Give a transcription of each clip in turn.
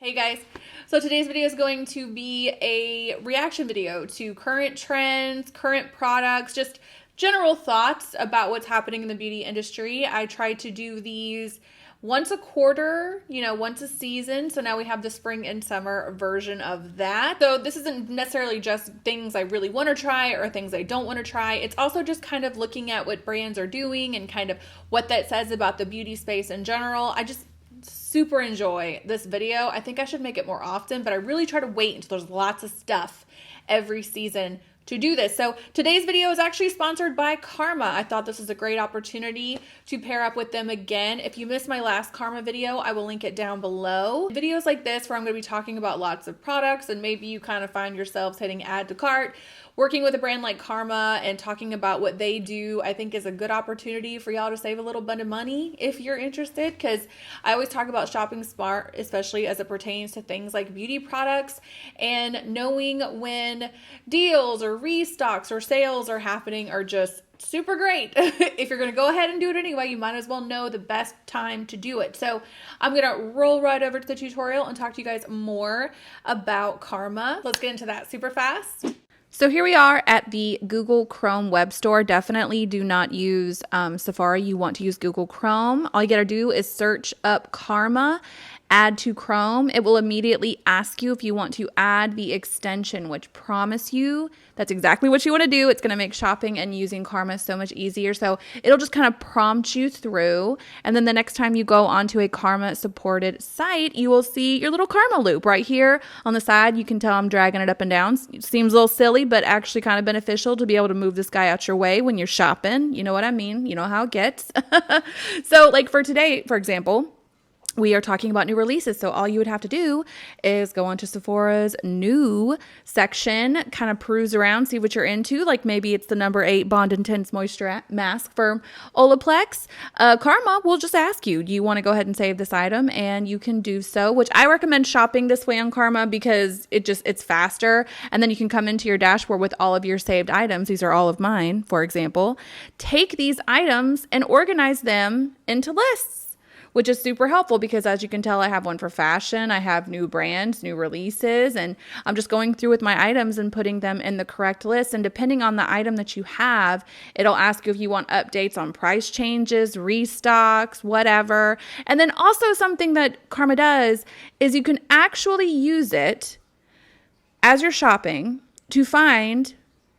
Hey guys, so today's video is going to be a reaction video to current trends, current products, just general thoughts about what's happening in the beauty industry. I try to do these once a quarter, once a season. So now we have the spring and summer version of that. So this isn't necessarily just things I really want to try or things I don't want to try. It's also just kind of looking at what brands are doing and kind of what that says about the beauty space in general. I just super enjoy this video. I think I should make it more often, but I really try to wait until there's lots of stuff every season to do this. So today's video is actually sponsored by Karma. I thought this was a great opportunity to pair up with them again. If you missed my last Karma video, I will link it down below. Videos like this where I'm going to be talking about lots of products and maybe you kind of find yourselves hitting add to cart. Working with a brand like Karma and talking about what they do, I think is a good opportunity for y'all to save a little bit of money if you're interested, because I always talk about shopping smart, especially as it pertains to things like beauty products, and knowing when deals or restocks or sales are happening are just super great. If you're going to go ahead and do it anyway, you might as well know the best time to do it. So I'm going to roll right over to the tutorial and talk to you guys more about Karma. Let's get into that super fast. So here we are at the Google Chrome web store. Definitely do not use Safari. You want to use Google Chrome. All you got to do is search up Karma, add to Chrome. It will immediately ask you if you want to add the extension, which promise you that's exactly what you want to do. It's going to make shopping and using Karma so much easier. So it'll just kind of prompt you through. And then the next time you go onto a Karma supported site, you will see your little Karma loop right here on the side. You can tell I'm dragging it up and down. It seems a little silly, but actually kind of beneficial to be able to move this guy out your way when you're shopping. You know what I mean? You know how it gets. So like for today, for example, we are talking about new releases. So all you would have to do is go onto Sephora's new section, kind of peruse around, see what you're into. Like maybe it's the number 8 Bond Intense Moisture Mask for Olaplex. Karma will just ask you, do you want to go ahead and save this item? And you can do so, which I recommend shopping this way on Karma because it's faster. And then you can come into your dashboard with all of your saved items. These are all of mine, for example. Take these items and organize them into lists, which is super helpful because as you can tell, I have one for fashion, I have new brands, new releases, and I'm just going through with my items and putting them in the correct list. And depending on the item that you have, it'll ask you if you want updates on price changes, restocks, whatever. And then also something that Karma does is you can actually use it as you're shopping to find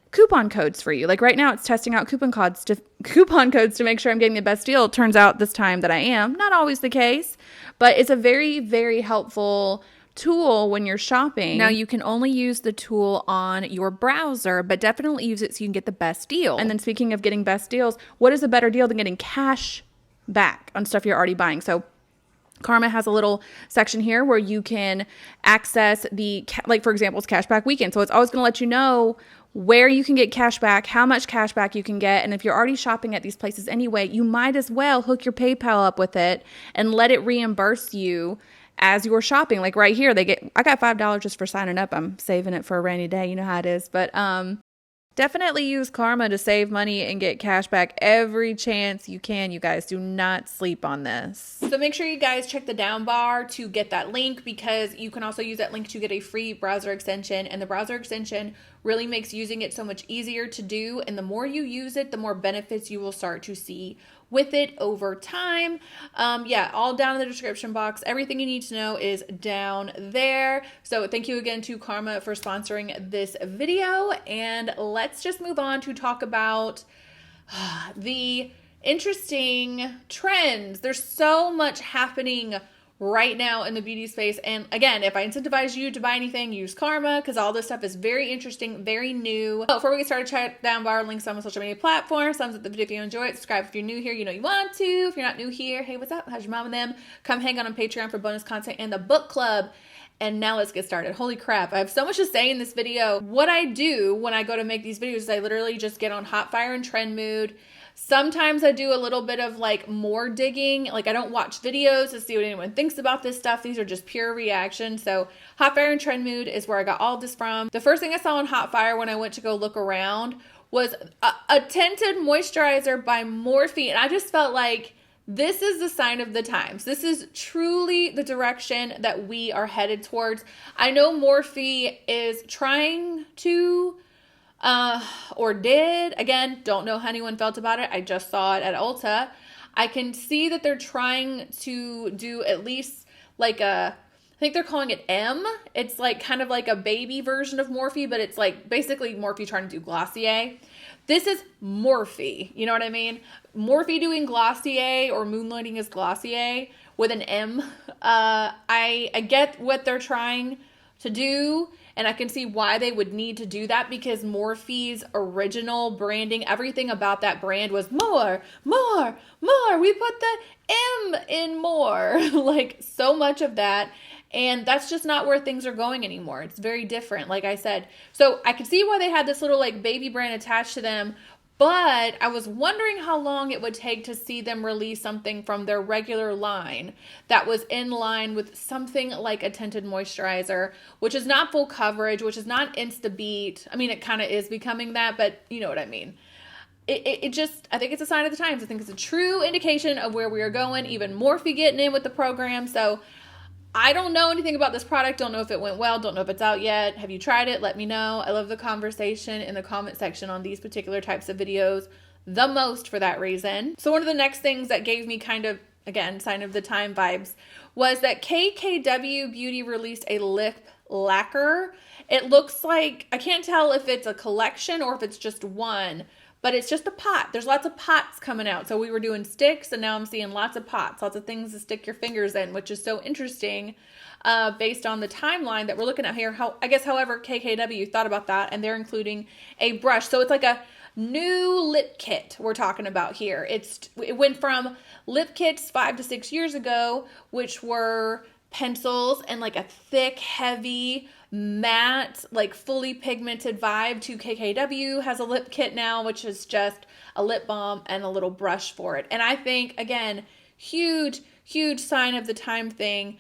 coupon codes for you. Like right now it's testing out coupon codes to make sure I'm getting the best deal. It turns out this time that I am. Not always the case, but it's a very, very helpful tool when you're shopping. Now you can only use the tool on your browser, but definitely use it so you can get the best deal. And then speaking of getting best deals, what is a better deal than getting cash back on stuff you're already buying? So Karma has a little section here where you can access like for example, it's cashback weekend. So it's always going to let you know where you can get cash back, how much cash back you can get. And if you're already shopping at these places anyway, you might as well hook your PayPal up with it and let it reimburse you as you're shopping. Like right here, I got $5 just for signing up. I'm saving it for a rainy day. You know how it is. But definitely use Karma to save money and get cash back every chance you can. You guys do not sleep on this. So make sure you guys check the down bar to get that link, because you can also use that link to get a free browser extension. And the browser extension really makes using it so much easier to do. And the more you use it, the more benefits you will start to see with it over time. Yeah, all down in the description box. Everything you need to know is down there. So thank you again to Karma for sponsoring this video. And let's just move on to talk about the interesting trends. There's so much happening right now in the beauty space. And again, if I incentivize you to buy anything, use Karma, because all this stuff is very interesting, very new. So before we get started, check down bar, links on my social media platforms. Thumbs up the video if you enjoy it. Subscribe if you're new here, you know you want to. If you're not new here, hey, what's up? How's your mom and them? Come hang out on Patreon for bonus content and the book club. And now let's get started. Holy crap, I have so much to say in this video. What I do when I go to make these videos is I literally just get on hot fire and trend mood. Sometimes I do a little bit of like more digging. Like I don't watch videos to see what anyone thinks about this stuff. These are just pure reaction. So hot fire and trend mood is where I got all of this from. The first thing I saw on hot fire when I went to go look around was a tinted moisturizer by Morphe. And I just felt like this is the sign of the times. This is truly the direction that we are headed towards. I know Morphe is trying to, or did, again, don't know how anyone felt about it. I just saw it at Ulta. I can see that they're trying to do at least like I think they're calling it M. It's like kind of like a baby version of Morphe, but it's like basically Morphe trying to do Glossier. This is Morphe, you know what I mean? Morphe doing Glossier or moonlighting as Glossier with an M. I get what they're trying to do, and I can see why they would need to do that, because Morphe's original branding, everything about that brand was more, more, more. We put the M in more, like so much of that. And that's just not where things are going anymore. It's very different, like I said. So I could see why they had this little like baby brand attached to them, but I was wondering how long it would take to see them release something from their regular line that was in line with something like a tinted moisturizer, which is not full coverage, which is not Insta-Beat. I mean, it kind of is becoming that, but you know what I mean. It just, I think it's a sign of the times. I think it's a true indication of where we are going, even Morphe getting in with the program. So I don't know anything about this product. Don't know if it went well. Don't know if it's out yet. Have you tried it? Let me know. I love the conversation in the comment section on these particular types of videos the most for that reason. So one of the next things that gave me kind of, again, sign of the time vibes was that KKW Beauty released a lip lacquer. It looks like, I can't tell if it's a collection or if it's just one, but it's just a pot. There's lots of pots coming out. So we were doing sticks, and now I'm seeing lots of pots, lots of things to stick your fingers in, which is so interesting based on the timeline that we're looking at here. I guess, however, KKW thought about that, and they're including a brush. So it's like a new lip kit we're talking about here. It went from lip kits 5 to 6 years ago, which were pencils and like a thick, heavy, matte, like fully pigmented vibe, to KKW has a lip kit now, which is just a lip balm and a little brush for it. And I think, again, huge sign of the time thing.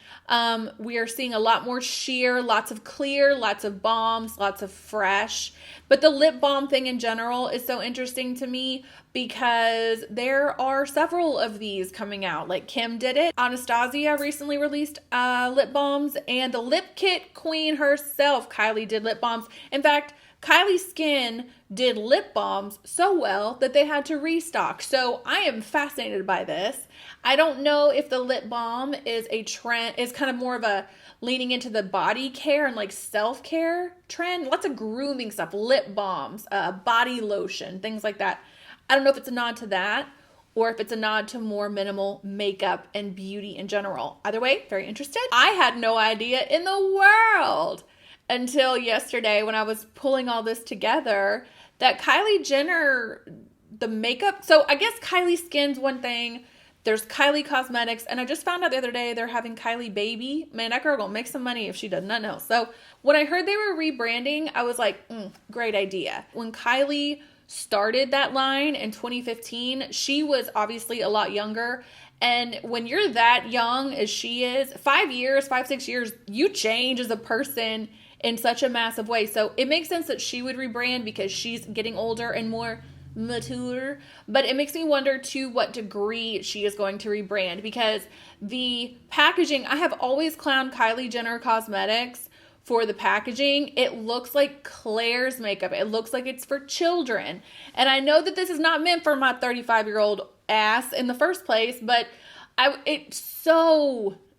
We are seeing a lot more sheer, lots of clear, lots of balms, lots of fresh. But the lip balm thing in general is so interesting to me because there are several of these coming out. Like Kim did it. Anastasia recently released lip balms, and the lip kit queen herself, Kylie, did lip balms. In fact, Kylie Skin did lip balms so well that they had to restock. So I am fascinated by this. I don't know if the lip balm is a trend, is kind of more of a leaning into the body care and like self-care trend. Lots of grooming stuff, lip balms, body lotion, things like that. I don't know if it's a nod to that or if it's a nod to more minimal makeup and beauty in general. Either way, very interested. I had no idea in the world until yesterday when I was pulling all this together that Kylie Jenner, the makeup, so I guess Kylie Skin's one thing, there's Kylie Cosmetics, and I just found out the other day they're having Kylie Baby. Man, that girl gonna make some money if she does nothing else. So when I heard they were rebranding, I was like, great idea. When Kylie started that line in 2015, she was obviously a lot younger. And when you're that young as she is, 5, 6 years, you change as a person in such a massive way. So it makes sense that she would rebrand because she's getting older and more mature. But it makes me wonder to what degree she is going to rebrand, because the packaging, I have always clowned Kylie Jenner Cosmetics for the packaging. It looks like Claire's makeup. It looks like it's for children. And I know that this is not meant for my 35-year-old ass in the first place, but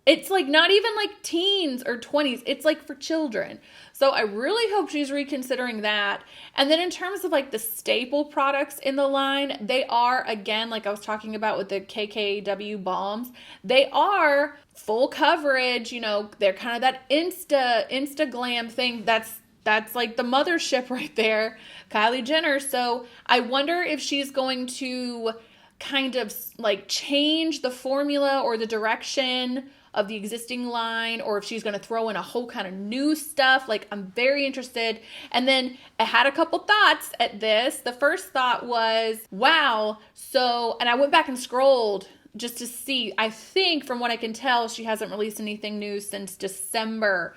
it's like not even like teens or 20s. It's like for children. So I really hope she's reconsidering that. And then in terms of like the staple products in the line, they are, again, like I was talking about with the KKW balms, they are full coverage. You know, they're kind of that Insta glam thing. That's like the mothership right there, Kylie Jenner. So I wonder if she's going to kind of like change the formula or the direction of the existing line, or if she's going to throw in a whole kind of new stuff. Like, I'm very interested. And then I had a couple thoughts at this. The first thought was, wow. So, and I went back and scrolled just to see. I think from what I can tell, she hasn't released anything new since December.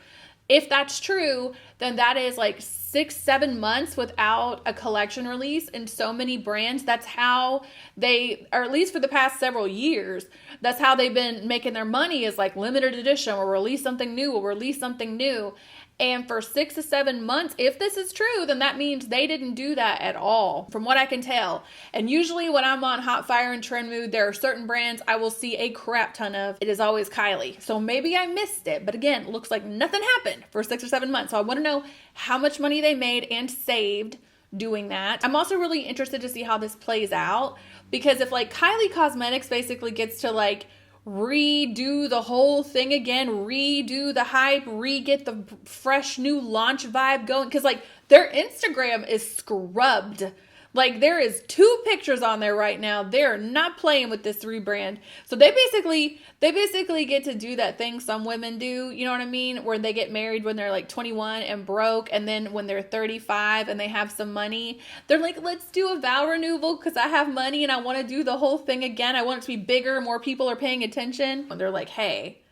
If that's true, then that is like 6, 7 months without a collection release in so many brands. That's how they, or at least for the past several years, that's how they've been making their money, is like limited edition. We'll release something new. We'll release something new. And for 6 to 7 months, if this is true, then that means they didn't do that at all, from what I can tell. And usually when I'm on hot fire and trend mood, there are certain brands I will see a crap ton of. It is always Kylie. So maybe I missed it. But again, it looks like nothing happened for 6 or 7 months. So I want to know how much money they made and saved doing that. I'm also really interested to see how this plays out, because if like Kylie Cosmetics basically gets to like redo the whole thing again, redo the hype, get the fresh new launch vibe going, because like their Instagram is scrubbed. Like there is 2 pictures on there right now. They're not playing with this rebrand. So they basically get to do that thing some women do, you know what I mean? Where they get married when they're like 21 and broke, and then when they're 35 and they have some money, they're like, let's do a vow renewal because I have money and I want to do the whole thing again. I want it to be bigger, more people are paying attention. And they're like, hey,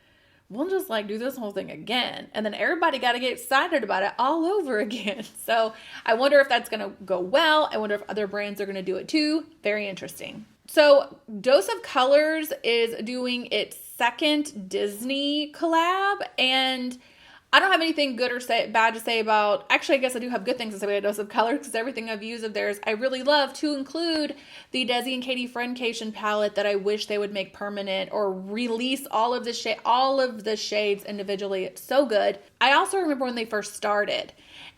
we'll just like do this whole thing again. And then everybody got to get excited about it all over again. So I wonder if that's going to go well. I wonder if other brands are going to do it too. Very interesting. So Dose of Colors is doing its second Disney collab, and I don't have anything good or bad to say about, actually I guess I do have good things to say about Dose of Colors, because everything I've used of theirs I really love, to include the Desi and Katie Friendcation palette that I wish they would make permanent or release all of the shades individually. It's so good. I also remember when they first started,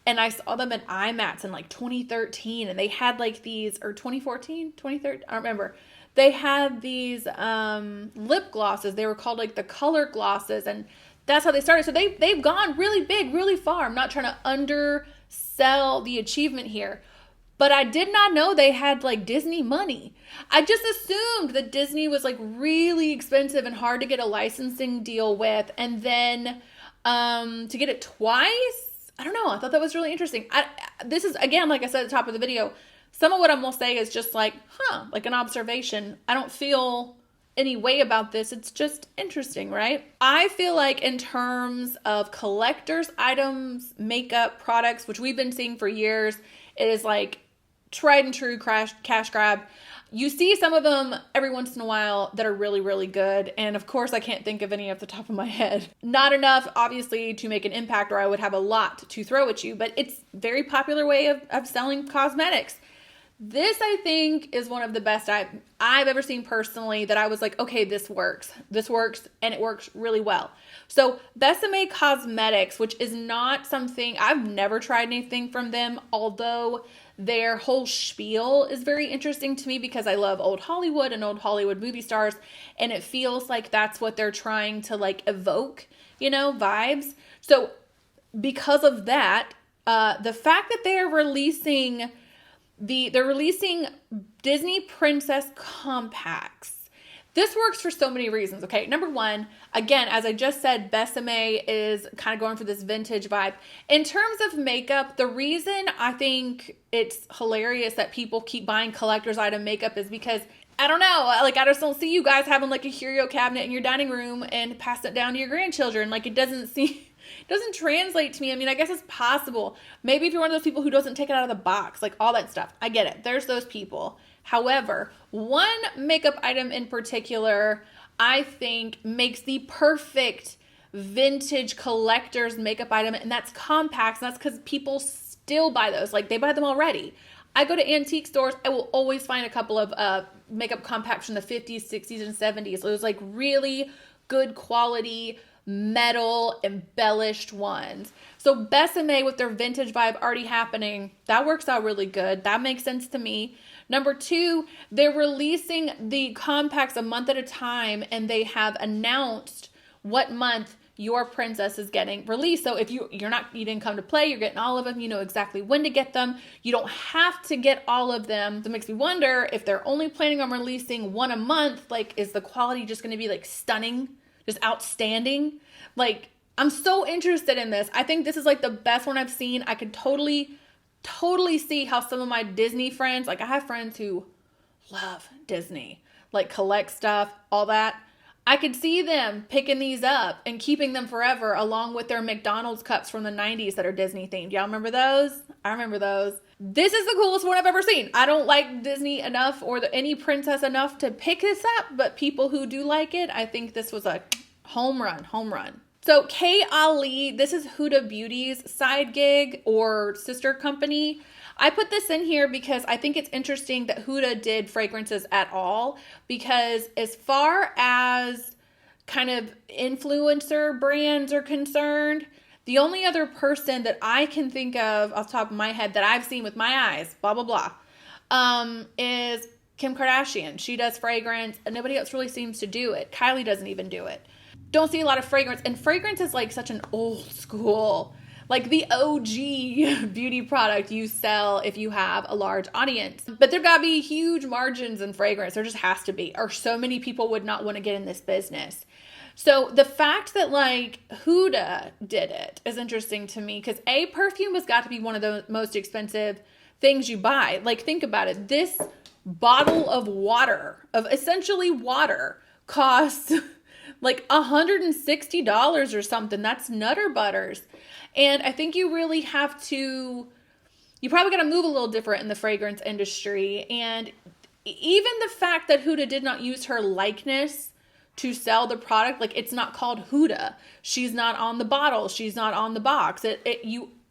and I saw them at IMATS in like 2013, and they had like these, or 2014, 2013, I don't remember. They had these lip glosses. They were called like the color glosses, and that's how they started. So they've gone really big, really far. I'm not trying to undersell the achievement here, but I did not know they had like Disney money. I just assumed that Disney was like really expensive and hard to get a licensing deal with, and then to get it twice, I don't know. I thought that was really interesting. This is, again, like I said at the top of the video, some of what I'm going to say is just like, like an observation. I don't feel any way about this. It's just interesting, right? I feel like in terms of collector's items, makeup, products, which we've been seeing for years, it is like tried and true cash grab. You see some of them every once in a while that are really, really good. And of course, I can't think of any off the top of my head. Not enough, obviously, to make an impact, or I would have a lot to throw at you, but it's a very popular way of selling cosmetics. This, I think, is one of the best I've ever seen personally, that I was like, okay, this works. This works, and it works really well. So Besame Cosmetics, which is not something, I've never tried anything from them, although their whole spiel is very interesting to me because I love old Hollywood and old Hollywood movie stars, and it feels like that's what they're trying to like evoke, you know, vibes. So because of that, the fact that they're releasing Disney Princess compacts. This works for so many reasons, okay? Number one, again, as I just said, Besame is kind of going for this vintage vibe. In terms of makeup, the reason I think it's hilarious that people keep buying collector's item makeup is because, I don't know, like I just don't see you guys having like a curio cabinet in your dining room and pass it down to your grandchildren. Like it doesn't translate to me. I mean, I guess it's possible. Maybe if you're one of those people who doesn't take it out of the box, like all that stuff. I get it. There's those people. However, one makeup item in particular, I think makes the perfect vintage collector's makeup item, and that's compacts. And that's because people still buy those. Like they buy them already. I go to antique stores, I will always find a couple of makeup compacts from the 50s, 60s, and 70s. So it was like really good quality metal embellished ones. So Besame with their vintage vibe already happening, that works out really good. That makes sense to me. Number two, they're releasing the compacts a month at a time, and they have announced what month your princess is getting released. So if you didn't come to play, you're getting all of them. You know exactly when to get them. You don't have to get all of them. That makes me wonder if they're only planning on releasing one a month. Like, is the quality just going to be like stunning? Just outstanding? Like, I'm so interested in this. I think this is like the best one I've seen. I could totally see how some of my Disney friends, like I have friends who love Disney, like collect stuff, all that. I could see them picking these up and keeping them forever, along with their McDonald's cups from the 90s that are Disney themed. Y'all remember those? I remember those. This is the coolest one I've ever seen. I don't like Disney enough or any princess enough to pick this up, but people who do like it, I think this was a home run. So K Ali, this is Huda Beauty's side gig or sister company. I put this in here because I think it's interesting that Huda did fragrances at all, because as far as kind of influencer brands are concerned, the only other person that I can think of off the top of my head that I've seen with my eyes, blah, blah, blah, is Kim Kardashian. She does fragrance and nobody else really seems to do it. Kylie doesn't even do it. Don't see a lot of fragrance, and fragrance is like such an old school, like the OG beauty product you sell if you have a large audience. But there gotta be huge margins in fragrance. There just has to be, or so many people would not want to get in this business. So the fact that like Huda did it is interesting to me, because perfume has got to be one of the most expensive things you buy. Like, think about it. This bottle of water, of essentially water, costs like $160 or something. That's Nutter Butters. And I think you really have to, you probably got to move a little different in the fragrance industry. And even the fact that Huda did not use her likeness to sell the product, like it's not called Huda. She's not on the bottle. She's not on the box.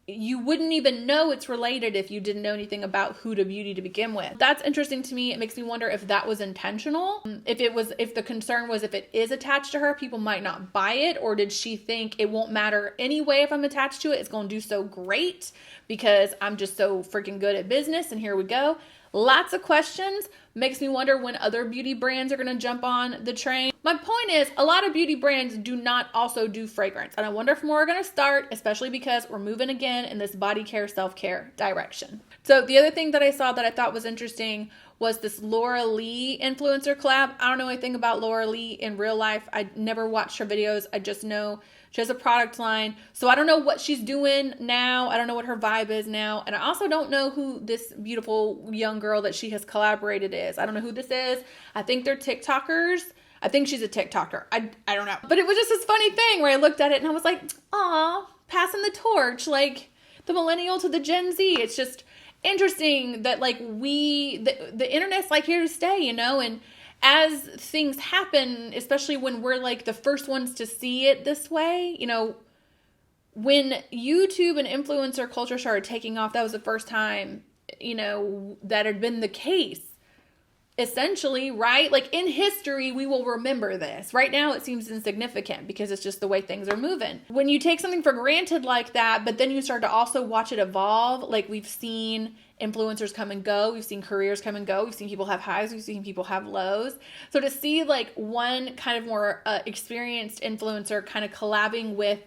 You wouldn't even know it's related if you didn't know anything about Huda Beauty to begin with. That's interesting to me. It makes me wonder if that was intentional. If the concern was if it is attached to her, people might not buy it, or did she think it won't matter anyway if I'm attached to it? It's going to do so great because I'm just so freaking good at business, and here we go. Lots of questions. Makes me wonder when other beauty brands are going to jump on the train. My point is, a lot of beauty brands do not also do fragrance. And I wonder if more are going to start, especially because we're moving again in this body care, self-care direction. So the other thing that I saw that I thought was interesting was this Laura Lee influencer collab. I don't know anything about Laura Lee in real life. I never watched her videos. I just know she has a product line. So I don't know what she's doing now. I don't know what her vibe is now. And I also don't know who this beautiful young girl that she has collaborated is. I don't know who this is. I think they're TikTokers. I think she's a TikToker. I don't know. But it was just this funny thing where I looked at it and I was like, aw, passing the torch, like the millennial to the Gen Z. It's just interesting that like the internet's like here to stay, you know, and as things happen, especially when we're like the first ones to see it this way, you know, when YouTube and influencer culture started taking off, that was the first time, you know, that had been the case. Essentially, right? Like in history, we will remember this. Right now, it seems insignificant because it's just the way things are moving. When you take something for granted like that, but then you start to also watch it evolve, like we've seen influencers come and go. We've seen careers come and go. We've seen people have highs. We've seen people have lows. So to see like one kind of more experienced influencer kind of collabing with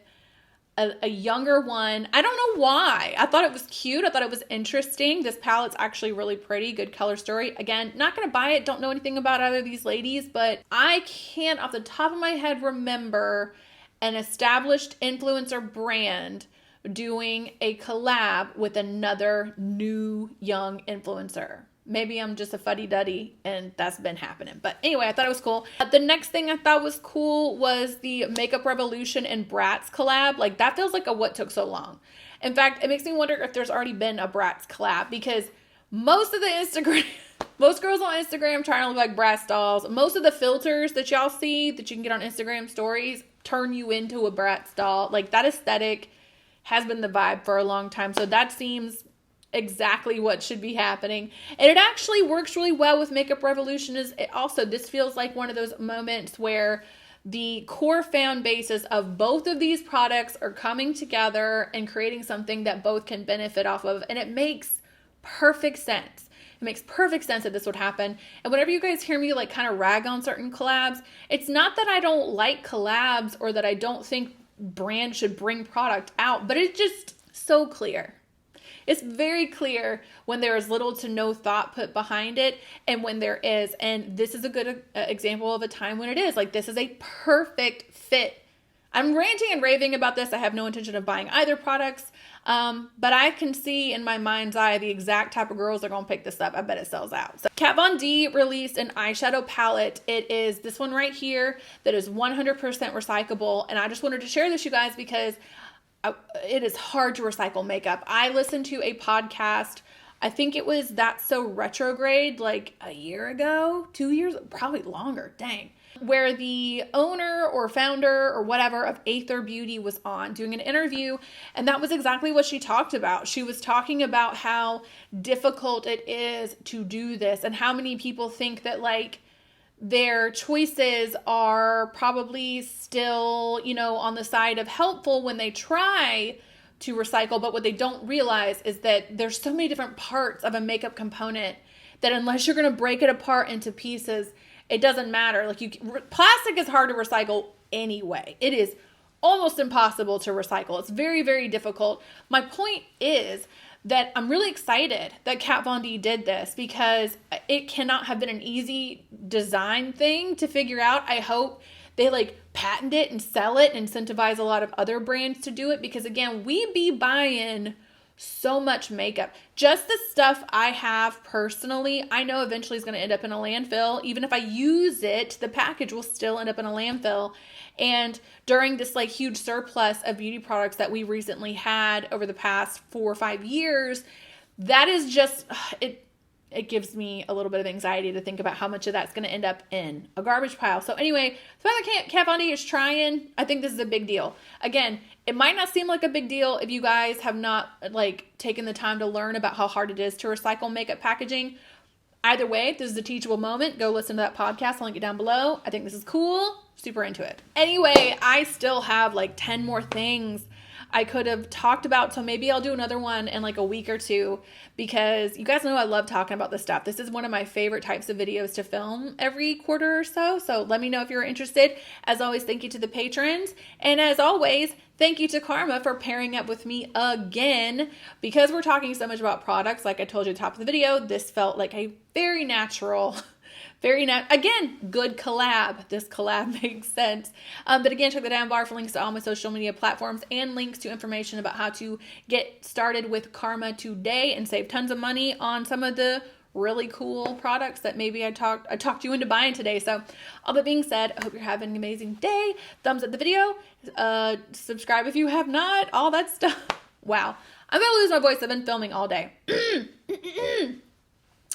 a younger one, I don't know why. I thought it was cute. I thought it was interesting. This palette's actually really pretty. Good color story. Again, not going to buy it. Don't know anything about either of these ladies, but I can't off the top of my head remember an established influencer brand doing a collab with another new young influencer. Maybe I'm just a fuddy-duddy and that's been happening. But anyway, I thought it was cool. The next thing I thought was cool was the Makeup Revolution and Bratz collab. Like that feels like a what took so long. In fact, it makes me wonder if there's already been a Bratz collab, because most of the most girls on Instagram trying to look like Bratz dolls. Most of the filters that y'all see that you can get on Instagram stories turn you into a Bratz doll. Like that aesthetic has been the vibe for a long time. So that seems exactly what should be happening, and it actually works really well with Makeup Revolution. This feels like one of those moments where the core fan bases of both of these products are coming together and creating something that both can benefit off of, and it makes perfect sense. It makes perfect sense that this would happen. And whenever you guys hear me like kind of rag on certain collabs, it's not that I don't like collabs or that I don't think brands should bring product out, but it's just so clear. It's very clear when there is little to no thought put behind it and when there is. And this is a good example of a time when it is. Like this is a perfect fit I'm ranting and raving about this. I have no intention of buying either products, but I can see in my mind's eye the exact type of girls that are going to pick this up. I bet it sells out. So Kat Von D released an eyeshadow palette. It is this one right here that is 100% recyclable, and I just wanted to share this, you guys, because it is hard to recycle makeup. I listened to a podcast, I think it was That's So Retrograde, like a year ago, 2 years, probably longer, dang, where the owner or founder or whatever of Aether Beauty was on doing an interview, and that was exactly what she talked about. She was talking about how difficult it is to do this and how many people think that like their choices are probably still, you know, on the side of helpful when they try to recycle, but what they don't realize is that there's so many different parts of a makeup component that unless you're going to break it apart into pieces, it doesn't matter. Like plastic is hard to recycle anyway. It is almost impossible to recycle. It's very, very difficult. My point is that I'm really excited that Kat Von D did this because it cannot have been an easy design thing to figure out. I hope they like patent it and sell it and incentivize a lot of other brands to do it, because again, we be buying so much makeup. Just the stuff I have personally, I know eventually is going to end up in a landfill. Even if I use it, the package will still end up in a landfill. And during this like huge surplus of beauty products that we recently had over the past 4 or 5 years, that is just, it gives me a little bit of anxiety to think about how much of that's going to end up in a garbage pile. So anyway, the fact that Kat Von D is trying, I think this is a big deal. Again, it might not seem like a big deal if you guys have not like taken the time to learn about how hard it is to recycle makeup packaging. Either way, this is a teachable moment. Go listen to that podcast. I'll link it down below. I think this is cool. Super into it. Anyway, I still have like 10 more things I could have talked about, so maybe I'll do another one in like a week or two, because you guys know I love talking about this stuff. This is one of my favorite types of videos to film every quarter or so, so let me know if you're interested. As always, thank you to the patrons, and as always, thank you to Karma for pairing up with me again. Because we're talking so much about products, like I told you at the top of the video, this felt like a very natural again, good collab. This collab makes sense. But again, check the down bar for links to all my social media platforms and links to information about how to get started with Karma today and save tons of money on some of the really cool products that maybe I talked you into buying today. So all that being said, I hope you're having an amazing day. Thumbs up the video. Subscribe if you have not. All that stuff. Wow. I'm going to lose my voice. I've been filming all day.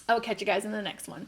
I'll catch you guys in the next one.